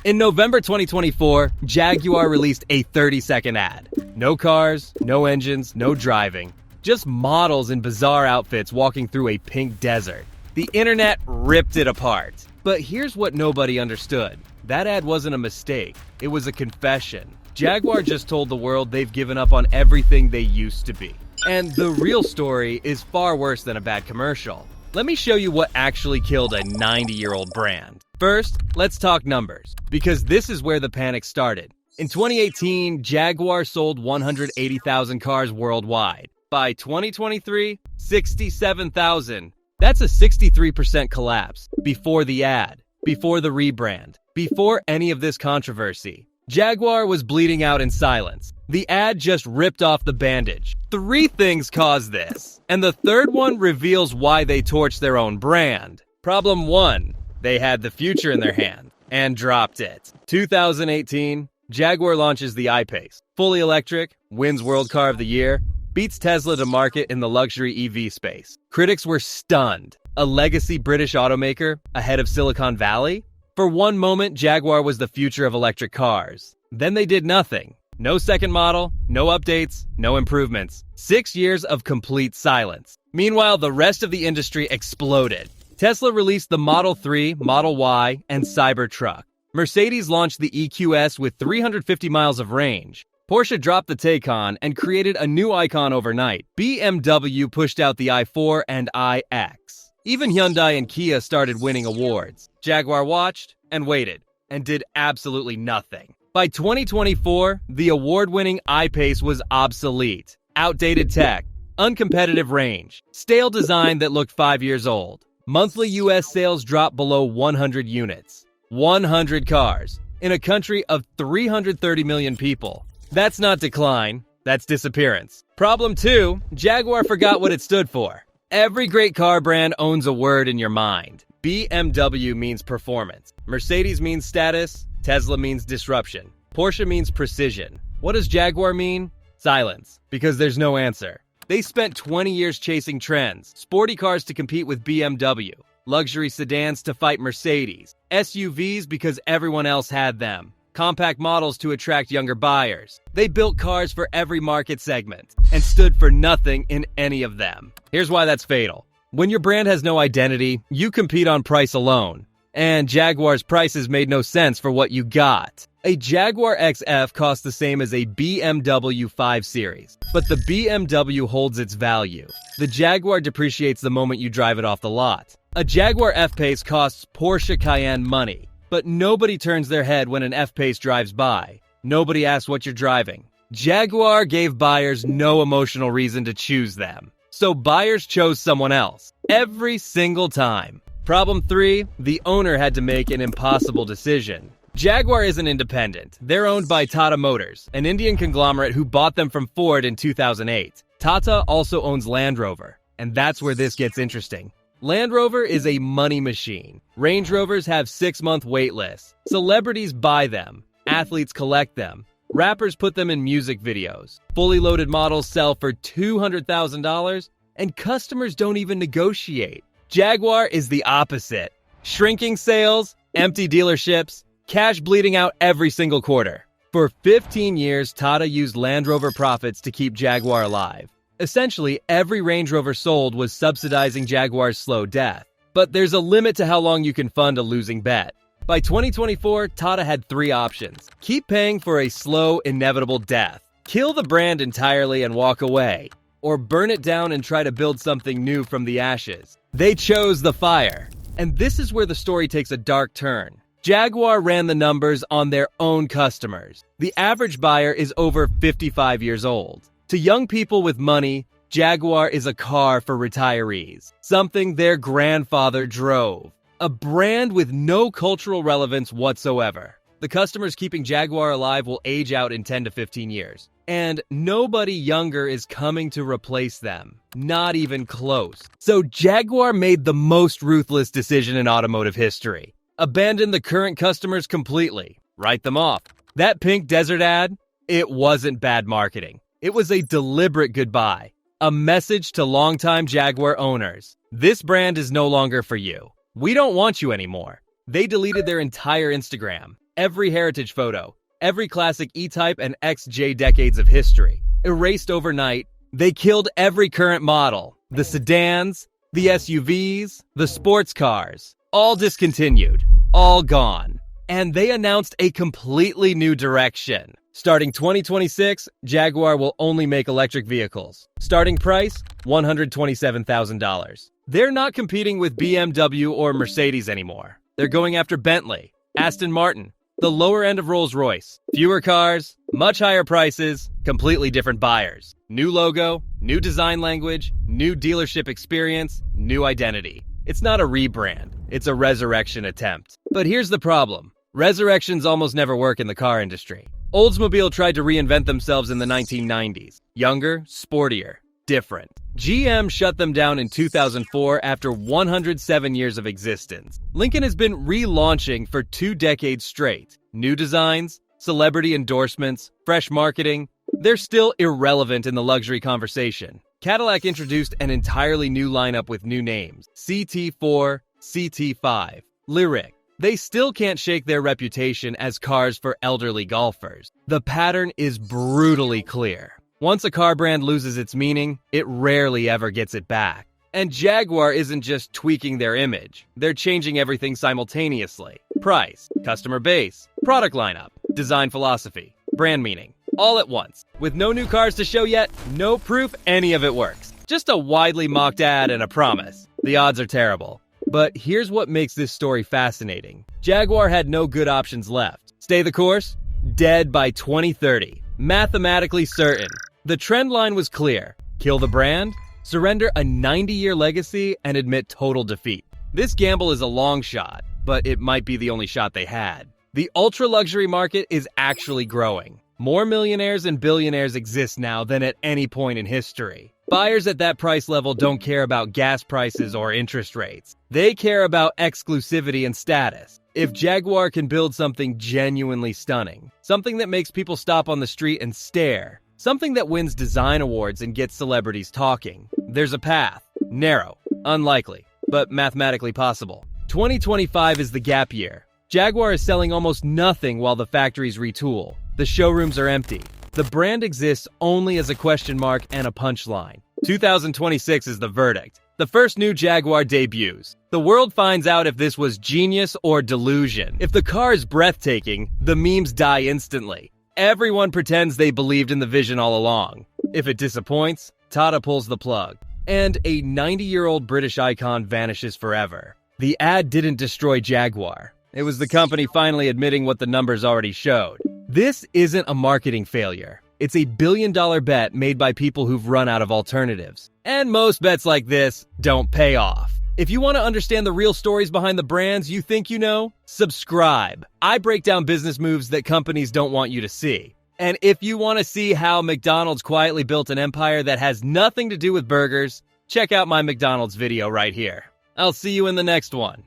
In November 2024, Jaguar released a 30-second ad. No cars, no engines, no driving. Just models in bizarre outfits walking through a pink desert. The internet ripped it apart. But here's what nobody understood. That ad wasn't a mistake. It was a confession. Jaguar just told the world they've given up on everything they used to be. And the real story is far worse than a bad commercial. Let me show you what actually killed a 90-year-old brand. First, let's talk numbers, because this is where the panic started. In 2018, Jaguar sold 180,000 cars worldwide. By 2023, 67,000. That's a 63% collapse. Before the ad, before the rebrand, before any of this controversy. Jaguar was bleeding out in silence. The ad just ripped off the bandage. 3 things caused this, and the third one reveals why they torched their own brand. Problem 1, they had the future in their hand and dropped it. 2018, Jaguar launches the I-Pace. Fully electric, wins World Car of the Year, beats Tesla to market in the luxury EV space. Critics were stunned. A legacy British automaker ahead of Silicon Valley? For one moment, Jaguar was the future of electric cars. Then they did nothing. No second model, no updates, no improvements. 6 years of complete silence. Meanwhile, the rest of the industry exploded. Tesla released the Model 3, Model Y, and Cybertruck. Mercedes launched the EQS with 350 miles of range. Porsche dropped the Taycan and created a new icon overnight. BMW pushed out the i4 and iX. Even Hyundai and Kia started winning awards. Jaguar watched and waited and did absolutely nothing. By 2024, the award-winning I-Pace was obsolete. Outdated tech, uncompetitive range, stale design that looked 5 years old. Monthly US sales dropped below 100 units. 100 cars in a country of 330 million people. That's not decline, that's disappearance. Problem 2, Jaguar forgot what it stood for. Every great car brand owns a word in your mind. BMW means performance. Mercedes means status. Tesla means disruption. Porsche means precision. What does Jaguar mean? Silence, because there's no answer. They spent 20 years chasing trends, sporty cars to compete with BMW, luxury sedans to fight Mercedes, SUVs because everyone else had them, compact models to attract younger buyers. They built cars for every market segment and stood for nothing in any of them. Here's why that's fatal. When your brand has no identity, you compete on price alone. And Jaguar's prices made no sense for what you got. A Jaguar XF costs the same as a BMW 5 Series, but the BMW holds its value. The Jaguar depreciates the moment you drive it off the lot. A Jaguar F-Pace costs Porsche Cayenne money, but nobody turns their head when an F-Pace drives by. Nobody asks what you're driving. Jaguar gave buyers no emotional reason to choose them, so buyers chose someone else every single time. Problem 3, the owner had to make an impossible decision. Jaguar isn't independent. They're owned by Tata Motors, an Indian conglomerate who bought them from Ford in 2008. Tata also owns Land Rover, and that's where this gets interesting. Land Rover is a money machine. Range Rovers have 6-month wait lists. Celebrities buy them. Athletes collect them. Rappers put them in music videos. Fully loaded models sell for $200,000, and customers don't even negotiate. Jaguar is the opposite. Shrinking sales, empty dealerships, cash bleeding out every single quarter. For 15 years, Tata used Land Rover profits to keep Jaguar alive. Essentially, every Range Rover sold was subsidizing Jaguar's slow death. But there's a limit to how long you can fund a losing bet. By 2024, Tata had 3 options. Keep paying for a slow, inevitable death. Kill the brand entirely and walk away. Or burn it down and try to build something new from the ashes. They chose the fire. And this is where the story takes a dark turn. Jaguar ran the numbers on their own customers. The average buyer is over 55 years old. To young people with money, Jaguar is a car for retirees, something their grandfather drove. A brand with no cultural relevance whatsoever. The customers keeping Jaguar alive will age out in 10 to 15 years. And nobody younger is coming to replace them. Not even close. So Jaguar made the most ruthless decision in automotive history. Abandon the current customers completely. Write them off. That pink desert ad? It wasn't bad marketing. It was a deliberate goodbye. A message to longtime Jaguar owners. This brand is no longer for you. We don't want you anymore. They deleted their entire Instagram. every heritage photo, every classic E-Type and XJ decades of history. Erased overnight, they killed every current model. The sedans, the SUVs, the sports cars, all discontinued, all gone. And they announced a completely new direction. Starting 2026, Jaguar will only make electric vehicles. Starting price, $127,000. They're not competing with BMW or Mercedes anymore. They're going after Bentley, Aston Martin, the lower end of Rolls-Royce. Fewer cars, much higher prices, completely different buyers. New logo, new design language, new dealership experience, new identity. It's not a rebrand, it's a resurrection attempt. But here's the problem. Resurrections almost never work in the car industry. Oldsmobile tried to reinvent themselves in the 1990s. Younger, sportier, different. GM shut them down in 2004 after 107 years of existence. Lincoln has been relaunching for 2 decades straight. New designs, celebrity endorsements, fresh marketing. They're still irrelevant in the luxury conversation. Cadillac introduced an entirely new lineup with new names. CT4, CT5, Lyric. They still can't shake their reputation as cars for elderly golfers. The pattern is brutally clear. Once a car brand loses its meaning, it rarely ever gets it back. And Jaguar isn't just tweaking their image. They're changing everything simultaneously. Price, customer base, product lineup, design philosophy, brand meaning, all at once. With no new cars to show yet, no proof any of it works. Just a widely mocked ad and a promise. The odds are terrible. But here's what makes this story fascinating. Jaguar had no good options left. Stay the course? Dead by 2030. Mathematically certain. The trend line was clear. Kill the brand, surrender a 90-year legacy, and admit total defeat. This gamble is a long shot, but it might be the only shot they had. The ultra-luxury market is actually growing. More millionaires and billionaires exist now than at any point in history. Buyers at that price level don't care about gas prices or interest rates. They care about exclusivity and status. If Jaguar can build something genuinely stunning, something that makes people stop on the street and stare, something that wins design awards and gets celebrities talking, there's a path. Narrow, unlikely, but mathematically possible. 2025 is the gap year. Jaguar is selling almost nothing while the factories retool. The showrooms are empty. The brand exists only as a question mark and a punchline. 2026 is the verdict. The first new Jaguar debuts. The world finds out if this was genius or delusion. If the car is breathtaking, the memes die instantly. Everyone pretends they believed in the vision all along. If it disappoints, Tata pulls the plug. And a 90-year-old British icon vanishes forever. The ad didn't destroy Jaguar. It was the company finally admitting what the numbers already showed. This isn't a marketing failure. It's a billion-dollar bet made by people who've run out of alternatives. And most bets like this don't pay off. If you want to understand the real stories behind the brands you think you know, subscribe. I break down business moves that companies don't want you to see. And if you want to see how McDonald's quietly built an empire that has nothing to do with burgers, check out my McDonald's video right here. I'll see you in the next one.